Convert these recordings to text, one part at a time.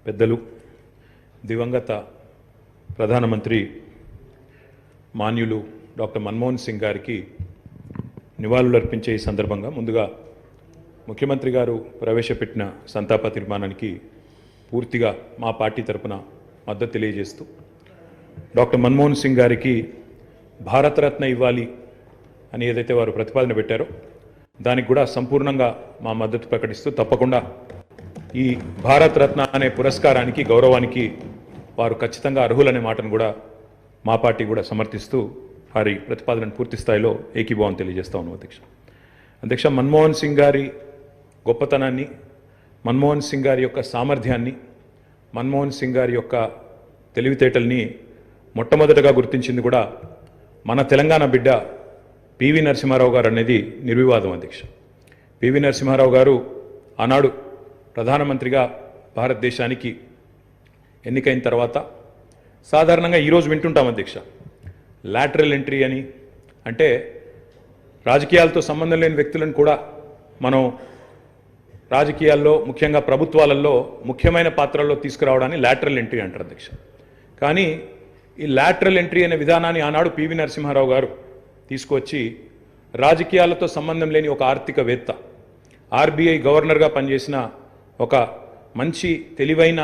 పెద్దలు దివంగత ప్రధానమంత్రి మాన్యులు డాక్టర్ మన్మోహన్ సింగ్ గారికి నివాళులు అర్పించే ఈ సందర్భంగా ముందుగా ముఖ్యమంత్రి గారు ప్రవేశపెట్టిన సంతాప తీర్మానానికి పూర్తిగా మా పార్టీ తరపున మద్దతు తెలియజేస్తూ డాక్టర్ మన్మోహన్ సింగ్ గారికి భారతరత్న ఇవ్వాలి అని ఏదైతే వారు ప్రతిపాదన పెట్టారో దానికి కూడా సంపూర్ణంగా మా మద్దతు ప్రకటిస్తూ తప్పకుండా ఈ భారతరత్న అనే పురస్కారానికి గౌరవానికి వారు ఖచ్చితంగా అర్హులనే మాటను కూడా మా పార్టీ కూడా సమర్థిస్తూ వారి ప్రతిపాదనను పూర్తి స్థాయిలో ఏకీభావం తెలియజేస్తా ఉన్నాం అధ్యక్ష మన్మోహన్ సింగ్ గారి గొప్పతనాన్ని, మన్మోహన్ సింగ్ గారి యొక్క సామర్థ్యాన్ని, మన్మోహన్ సింగ్ గారి యొక్క తెలివితేటల్ని మొట్టమొదటగా గుర్తించింది కూడా మన తెలంగాణ బిడ్డ పివి నరసింహారావు గారు అనేది నిర్వివాదం అధ్యక్ష. పివి నరసింహారావు గారు ఆనాడు ప్రధానమంత్రిగా భారతదేశానికి ఎన్నికైన తర్వాత సాధారణంగా ఈరోజు వింటుంటాం అధ్యక్ష, లాటరల్ ఎంట్రీ అని, అంటే రాజకీయాలతో సంబంధం లేని వ్యక్తులను కూడా మనం రాజకీయాల్లో ముఖ్యంగా ప్రభుత్వాలలో ముఖ్యమైన పాత్రల్లో తీసుకురావడాన్ని లాటరల్ ఎంట్రీ అంటారు అధ్యక్ష. కానీ ఈ లాటరల్ ఎంట్రీ అనే విధానాన్ని ఆనాడు పివి నరసింహారావు గారు తీసుకొచ్చి రాజకీయాలతో సంబంధం లేని ఒక ఆర్థికవేత్త, ఆర్బీఐ గవర్నర్గా పనిచేసిన ఒక మంచి తెలివైన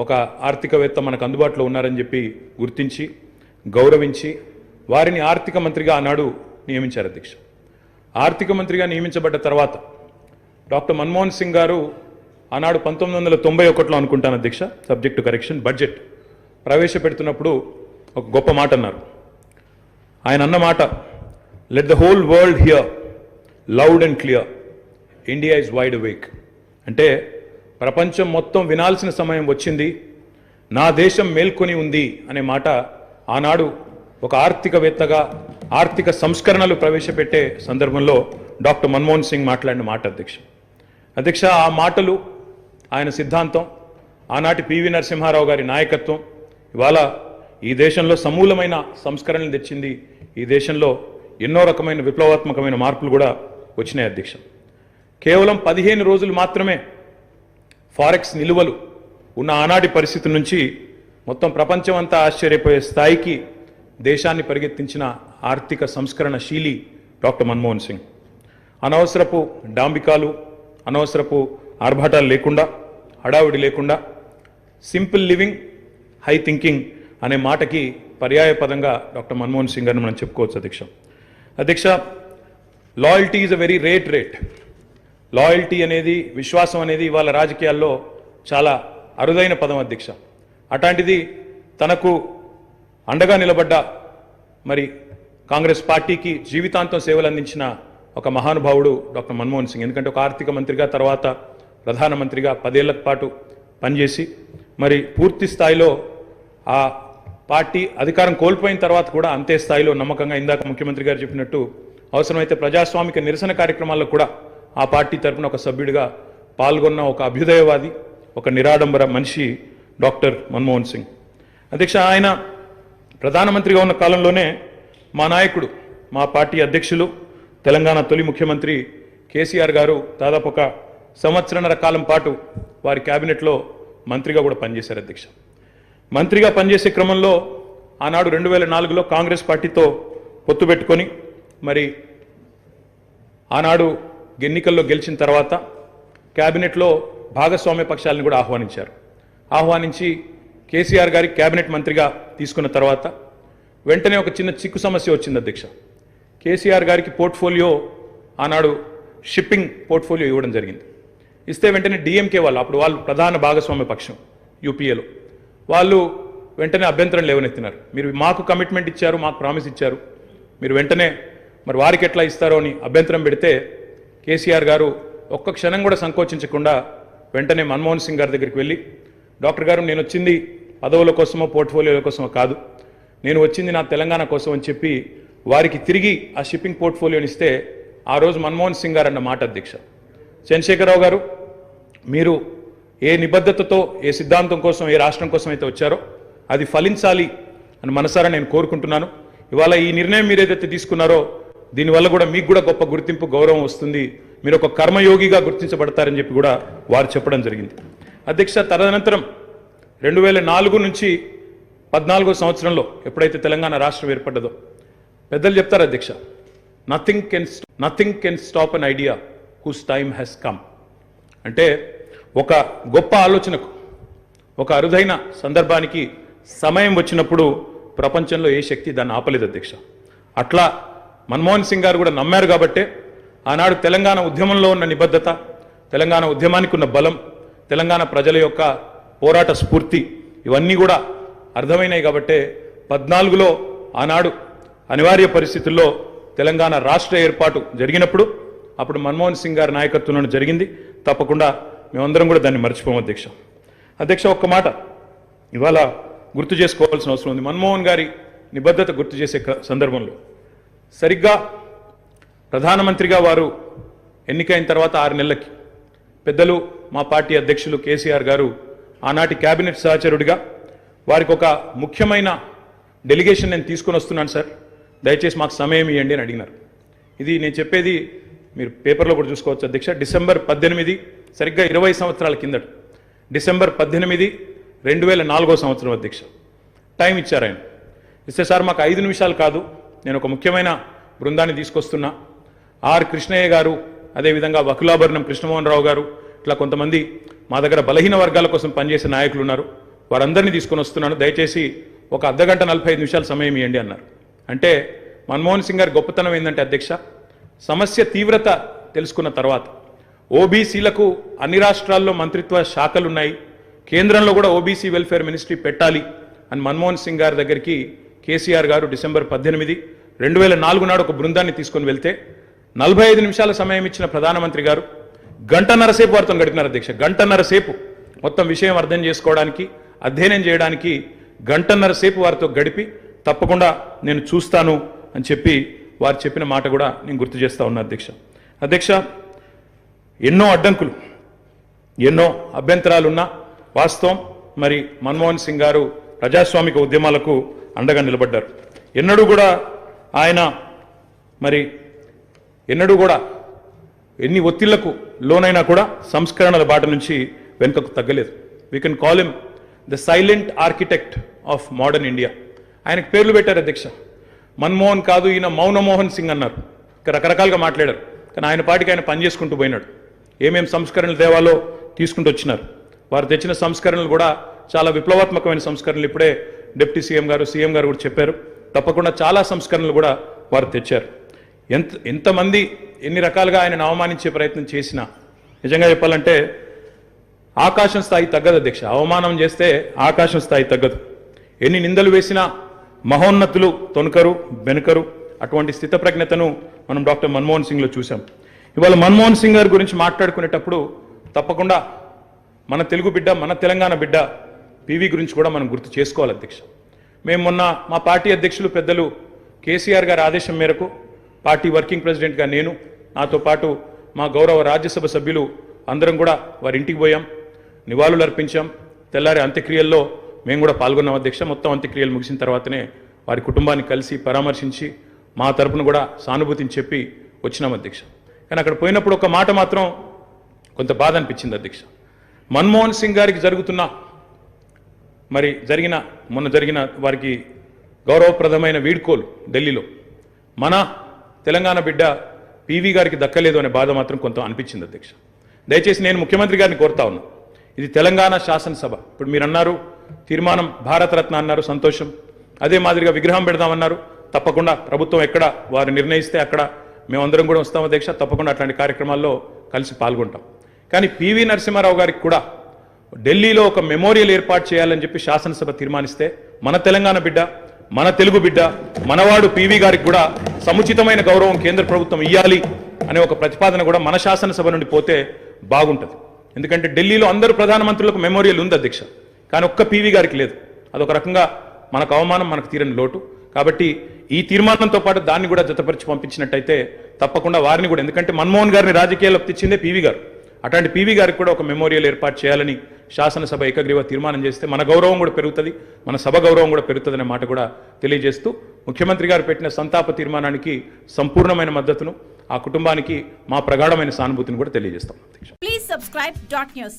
ఒక ఆర్థికవేత్త మనకు అందుబాటులో ఉన్నారని చెప్పి గుర్తించి గౌరవించి వారిని ఆర్థిక మంత్రిగా ఆనాడు నియమించారు అధ్యక్ష. ఆర్థిక మంత్రిగా నియమించబడ్డ తర్వాత డాక్టర్ మన్మోహన్ సింగ్ గారు ఆనాడు 1991లో అనుకుంటాను అధ్యక్ష, సబ్జెక్ట్ టు కరెక్షన్, బడ్జెట్ ప్రవేశపెడుతున్నప్పుడు ఒక గొప్ప మాట అన్నారు. ఆయన అన్న మాట, let the whole world here loud and clear, India is wide awake. అంటే ప్రపంచం మొత్తం వినాల్సిన సమయం వచ్చింది, నా దేశం మేల్కొని ఉంది అనే మాట ఆనాడు ఒక ఆర్థికవేత్తగా ఆర్థిక సంస్కరణలు ప్రవేశపెట్టే సందర్భంలో డాక్టర్ మన్మోహన్ సింగ్ మాట్లాడిన మాట అధ్యక్ష. ఆ మాటలు, ఆయన సిద్ధాంతం, ఆనాటి పివి నరసింహారావు గారి నాయకత్వం ఇవాళ ఈ దేశంలో సమూలమైన సంస్కరణలు తెచ్చింది. ఈ దేశంలో ఎన్నో రకమైన విప్లవాత్మకమైన మార్పులు కూడా వచ్చినాయి అధ్యక్ష. కేవలం 15 రోజులు మాత్రమే ఫారెక్స్ నిలువలు ఉన్న ఆనాటి పరిస్థితి నుంచి మొత్తం ప్రపంచం అంతా ఆశ్చర్యపోయే స్థాయికి దేశాన్ని పరిగెత్తించిన ఆర్థిక సంస్కరణ శీలి డాక్టర్ మన్మోహన్ సింగ్. అనవసరపు డాంబికాలు, అనవసరపు ఆర్భాటాలు లేకుండా, హడావుడి లేకుండా సింపుల్ లివింగ్, హై థింకింగ్ అనే మాటకి పర్యాయ పదంగా డాక్టర్ మన్మోహన్ సింగ్ గారిని మనం చెప్పుకోవచ్చు అధ్యక్ష. Loyalty is a very rate. Loyalty అనేది, విశ్వాసం అనేది ఇవాళ రాజకీయాల్లో చాలా అరుదైన పదం అధ్యక్ష. అట్లాంటిది తనకు అండగా నిలబడ్డ మరి కాంగ్రెస్ పార్టీకి జీవితాంతం సేవలు అందించిన ఒక మహానుభావుడు డాక్టర్ మన్మోహన్ సింగ్. ఎందుకంటే ఒక ఆర్థిక మంత్రిగా, తర్వాత ప్రధానమంత్రిగా 10 ఏళ్ల పాటు పనిచేసి మరి పూర్తి స్థాయిలో ఆ పార్టీ అధికారం కోల్పోయిన తర్వాత కూడా అంతే స్థాయిలో నమ్మకంగా, ఇందాక ముఖ్యమంత్రి గారు చెప్పినట్టు అవసరమైతే ప్రజాస్వామిక నిరసన కార్యక్రమాల్లో కూడా ఆ పార్టీ తరఫున ఒక సభ్యుడిగా పాల్గొన్న ఒక అభ్యుదయవాది, ఒక నిరాడంబర మనిషి డాక్టర్ మన్మోహన్ సింగ్ అధ్యక్ష. ఆయన ప్రధానమంత్రిగా ఉన్న కాలంలోనే మా నాయకుడు, మా పార్టీ అధ్యక్షులు, తెలంగాణ తొలి ముఖ్యమంత్రి కేసీఆర్ గారు దాదాపు ఒక 1.5 సంవత్సరాల కాలం పాటు వారి క్యాబినెట్లో మంత్రిగా కూడా పనిచేశారు అధ్యక్ష. మంత్రిగా పనిచేసే క్రమంలో ఆనాడు 2004లో కాంగ్రెస్ పార్టీతో పొత్తు పెట్టుకొని మరి ఆనాడు ఎన్నికల్లో గెలిచిన తర్వాత క్యాబినెట్లో భాగస్వామ్య పక్షాలను కూడా ఆహ్వానించి కేసీఆర్ గారి క్యాబినెట్ మంత్రిగా తీసుకున్న తర్వాత వెంటనే ఒక చిన్న చిక్కు సమస్య వచ్చింది అధ్యక్ష. కేసీఆర్ గారికి పోర్ట్ఫోలియో ఆనాడు షిప్పింగ్ పోర్ట్ఫోలియో ఇవ్వడం జరిగింది. ఇస్తే వెంటనే డిఎంకే వాళ్ళు, అప్పుడు వాళ్ళు ప్రధాన భాగస్వామ్య పక్షం యూపీఏలో, వాళ్ళు వెంటనే అభ్యంతరం లేవనెత్తినారు. మీరు మాకు కమిట్మెంట్ ఇచ్చారు, మాకు ప్రామిస్ ఇచ్చారు, మీరు వెంటనే మరి వారికి ఎట్లా ఇస్తారో అని అభ్యంతరం పెడితే కేసీఆర్ గారు ఒక్క క్షణం కూడా సంకోచించకుండా వెంటనే మన్మోహన్ సింగ్ గారి దగ్గరికి వెళ్ళి, డాక్టర్ గారు నేను వచ్చింది పదవుల కోసమో పోర్ట్ఫోలియోల కోసమో కాదు, నేను వచ్చింది నా తెలంగాణ కోసం అని చెప్పి వారికి తిరిగి ఆ షిప్పింగ్ పోర్ట్ఫోలియోని ఇస్తే ఆ రోజు మన్మోహన్ సింగ్ గారు అన్న మాట అధ్యక్ష, చంద్రశేఖరరావు గారు మీరు ఏ నిబద్ధతతో, ఏ సిద్ధాంతం కోసం, ఏ రాష్ట్రం కోసం అయితే వచ్చారో అది ఫలించాలి అని మనసారా నేను కోరుకుంటున్నాను. ఇవాళ ఈ నిర్ణయం మీరు ఏదైతే తీసుకున్నారో దీనివల్ల కూడా మీకు కూడా గొప్ప గుర్తింపు, గౌరవం వస్తుంది, మీరు ఒక కర్మయోగిగా గుర్తించబడతారని చెప్పి కూడా వారు చెప్పడం జరిగింది అధ్యక్ష, తదనంతరం 2004 నుంచి 14వ సంవత్సరంలో ఎప్పుడైతే తెలంగాణ రాష్ట్రం ఏర్పడ్డదో పెద్దలు చెప్తారు అధ్యక్ష, nothing can stop an idea who's time has come. అంటే ఒక గొప్ప ఆలోచనకు, ఒక అరుదైన సందర్భానికి సమయం వచ్చినప్పుడు ప్రపంచంలో ఏ శక్తి దాన్ని ఆపలేదు అధ్యక్ష. అట్లా మన్మోహన్ సింగ్ గారు కూడా నమ్మారు కాబట్టే ఆనాడు తెలంగాణ ఉద్యమంలో ఉన్న నిబద్ధత, తెలంగాణ ఉద్యమానికి ఉన్న బలం, తెలంగాణ ప్రజల యొక్క పోరాట స్ఫూర్తి ఇవన్నీ కూడా అర్థమైనాయి కాబట్టే 14లో ఆనాడు అనివార్య పరిస్థితుల్లో తెలంగాణ రాష్ట్ర ఏర్పాటు జరిగినప్పుడు అప్పుడు మన్మోహన్ సింగ్ గారి నాయకత్వంలో జరిగింది. తప్పకుండా మేమందరం కూడా దాన్ని మర్చిపోము అధ్యక్ష. అధ్యక్ష, ఒక్క మాట ఇవాళ గుర్తు చేసుకోవాల్సిన అవసరం ఉంది. మన్మోహన్ గారి నిబద్ధత గుర్తు చేసే సందర్భంలో సరిగ్గా ప్రధానమంత్రిగా వారు ఎన్నికైన తర్వాత 6 నెలలకి పెద్దలు మా పార్టీ అధ్యక్షులు కేసీఆర్ గారు ఆనాటి కేబినెట్ సహచరుడిగా వారికి ఒక ముఖ్యమైన డెలిగేషన్ నేను తీసుకొని వస్తున్నాను సార్, దయచేసి మాకు సమయం ఇవ్వండి అని అడిగినారు. ఇది నేను చెప్పేది మీరు పేపర్లో కూడా చూసుకోవచ్చు అధ్యక్ష. డిసెంబర్ 18, సరిగ్గా 20 సంవత్సరాల కిందట, డిసెంబర్ 18, 2004 సంవత్సరం అధ్యక్ష టైం ఇచ్చారు ఆయన. ఇస్తే సార్ మాకు 5 నిమిషాలు కాదు, నేను ఒక ముఖ్యమైన బృందాన్ని తీసుకొస్తున్నా, ఆర్ కృష్ణయ్య గారు, అదేవిధంగా వకులాభరణం కృష్ణమోహన్ రావు గారు, ఇట్లా కొంతమంది మా దగ్గర బలహీన వర్గాల కోసం పనిచేసే నాయకులు ఉన్నారు, వారందరినీ తీసుకొని వస్తున్నాను, దయచేసి ఒక అర్ధగంట 45 నిమిషాలు సమయం ఇవ్వండి అన్నారు. అంటే మన్మోహన్ సింగ్ గారి గొప్పతనం ఏంటంటే అధ్యక్ష, సమస్య తీవ్రత తెలుసుకున్న తర్వాత ఓబీసీలకు అన్ని రాష్ట్రాల్లో మంత్రిత్వ శాఖలు ఉన్నాయి, కేంద్రంలో కూడా ఓబీసీ వెల్ఫేర్ మినిస్ట్రీ పెట్టాలి అని మన్మోహన్ సింగ్ గారి దగ్గరికి కేసీఆర్ గారు డిసెంబర్ 18, 2004 నాడు ఒక బృందాన్ని తీసుకొని వెళ్తే 45 నిమిషాల సమయం ఇచ్చిన ప్రధానమంత్రి గారు గంటన్నర సేపు వారితో గడిపినారు అధ్యక్ష. గంటన్నర సేపు మొత్తం విషయం అర్థం చేసుకోవడానికి, అధ్యయనం చేయడానికి గంటన్నర సేపు వారితో గడిపి తప్పకుండా నేను చూస్తాను అని చెప్పి వారు చెప్పిన మాట కూడా నేను గుర్తు చేస్తా ఉన్నా అధ్యక్ష. అధ్యక్ష, ఎన్నో అడ్డంకులు, ఎన్నో అభ్యంతరాలున్నా వాస్తవం మరి మన్మోహన్ సింగ్ గారు ప్రజాస్వామిక ఉద్యమాలకు అండగా నిలబడ్డారు. ఎన్నడూ కూడా ఆయన మరి ఎన్నడూ కూడా ఎన్ని ఒత్తిళ్లకు లోనైనా కూడా సంస్కరణల బాట నుంచి వెనుకకు తగ్గలేదు. We can call him the silent architect of modern India. ఆయనకు పేర్లు పెట్టారు అధ్యక్ష. మన్మోహన్ కాదు, ఈయన మౌనమోహన్ సింగ్ అన్నారు. రకరకాలుగా మాట్లాడారు, కానీ ఆయన పాటికి ఆయన పనిచేసుకుంటూ పోయినాడు. ఏమేం సంస్కరణలు తేవాలో తీసుకుంటూ వచ్చినారు. వారు తెచ్చిన సంస్కరణలు కూడా చాలా విప్లవాత్మకమైన సంస్కరణలు. ఇప్పుడే డిప్యూటీ సీఎం గారు కూడా చెప్పారు. తప్పకుండా చాలా సంస్కరణలు కూడా వారు తెచ్చారు. ఎంతమంది ఎన్ని రకాలుగా ఆయనను అవమానించే ప్రయత్నం చేసినా నిజంగా చెప్పాలంటే ఆకాశం స్థాయి తగ్గదు అధ్యక్ష. అవమానం చేస్తే ఆకాశం స్థాయి తగ్గదు. ఎన్ని నిందలు వేసినా మహోన్నతులు తొనకరు, బెనకరు. అటువంటి స్థితప్రజ్ఞతను మనం డాక్టర్ మన్మోహన్ సింగ్లో చూసాం. ఇవాళ మన్మోహన్ సింగ్ గారి గురించి మాట్లాడుకునేటప్పుడు తప్పకుండా మన తెలుగు బిడ్డ, మన తెలంగాణ బిడ్డ పివి గురించి కూడా మనం గుర్తు చేసుకోవాలి అధ్యక్ష. మేము మొన్న మా పార్టీ అధ్యక్షులు పెద్దలు కేసీఆర్ గారి ఆదేశం మేరకు పార్టీ వర్కింగ్ ప్రెసిడెంట్గా నేను, నాతో పాటు మా గౌరవ రాజ్యసభ సభ్యులు అందరం కూడా వారి ఇంటికి పోయాం, నివాళులు అర్పించాం. తెల్లారి అంత్యక్రియల్లో మేము కూడా పాల్గొన్నాం అధ్యక్ష. మొత్తం అంత్యక్రియలు ముగిసిన తర్వాతనే వారి కుటుంబాన్ని కలిసి పరామర్శించి మా తరపున కూడా సానుభూతిని చెప్పి వచ్చినాం అధ్యక్ష. కానీ అక్కడ పోయినప్పుడు ఒక మాట మాత్రం కొంత బాధ అనిపించింది అధ్యక్ష. మన్మోహన్ సింగ్ గారికి మొన్న జరిగిన వారికి గౌరవప్రదమైన వీడ్కోలు ఢిల్లీలో మన తెలంగాణ బిడ్డ పివి గారికి దక్కలేదు అనే బాధ మాత్రం కొంత అనిపించింది అధ్యక్ష. దయచేసి నేను ముఖ్యమంత్రి గారిని కోరుతా ఉన్నా, ఇది తెలంగాణ శాసనసభ. ఇప్పుడు మీరు అన్నారు తీర్మానం భారతరత్న అన్నారు, సంతోషం. అదే మాదిరిగా విగ్రహం పెడదామన్నారు, తప్పకుండా ప్రభుత్వం ఎక్కడ వారు నిర్ణయిస్తే అక్కడ మేమందరం కూడా వస్తాం అధ్యక్ష. తప్పకుండా అట్లాంటి కార్యక్రమాల్లో కలిసి పాల్గొంటాం. కానీ పివి నరసింహారావు గారికి కూడా ఢిల్లీలో ఒక మెమోరియల్ ఏర్పాటు చేయాలని చెప్పి శాసనసభ తీర్మానిస్తే మన తెలంగాణ బిడ్డ, మన తెలుగు బిడ్డ, మనవాడు పివి గారికి కూడా సముచితమైన గౌరవం కేంద్ర ప్రభుత్వం ఇవ్వాలి అనే ఒక ప్రతిపాదన కూడా మన శాసనసభ నుండి పోతే బాగుంటుంది. ఎందుకంటే ఢిల్లీలో అందరూ ప్రధానమంత్రులకు మెమోరియల్ ఉంది అధ్యక్ష, కానీ ఒక్క పివి గారికి లేదు. అదొక రకంగా మనకు అవమానం, మనకు తీరని లోటు. కాబట్టి ఈ తీర్మానంతో పాటు దాన్ని కూడా జతపరిచి పంపించినట్టయితే తప్పకుండా వారిని కూడా, ఎందుకంటే మన్మోహన్ గారిని రాజకీయాల్లోకి తెచ్చిందే పివి గారు, అట్లాంటి పివి గారికి కూడా ఒక మెమోరియల్ ఏర్పాటు చేయాలని శాసనసభ ఏకగ్రీవ తీర్మానం చేస్తే మన గౌరవం కూడా పెరుగుతుంది, మన సభ గౌరవం కూడా పెరుగుతుందనే మాట కూడా తెలియజేస్తూ ముఖ్యమంత్రి గారు పెట్టిన సంతాప తీర్మానానికి సంపూర్ణమైన మద్దతును, ఆ కుటుంబానికి మా ప్రగాఢమైన సానుభూతిని కూడా తెలియజేస్తాం. Please subscribe .news.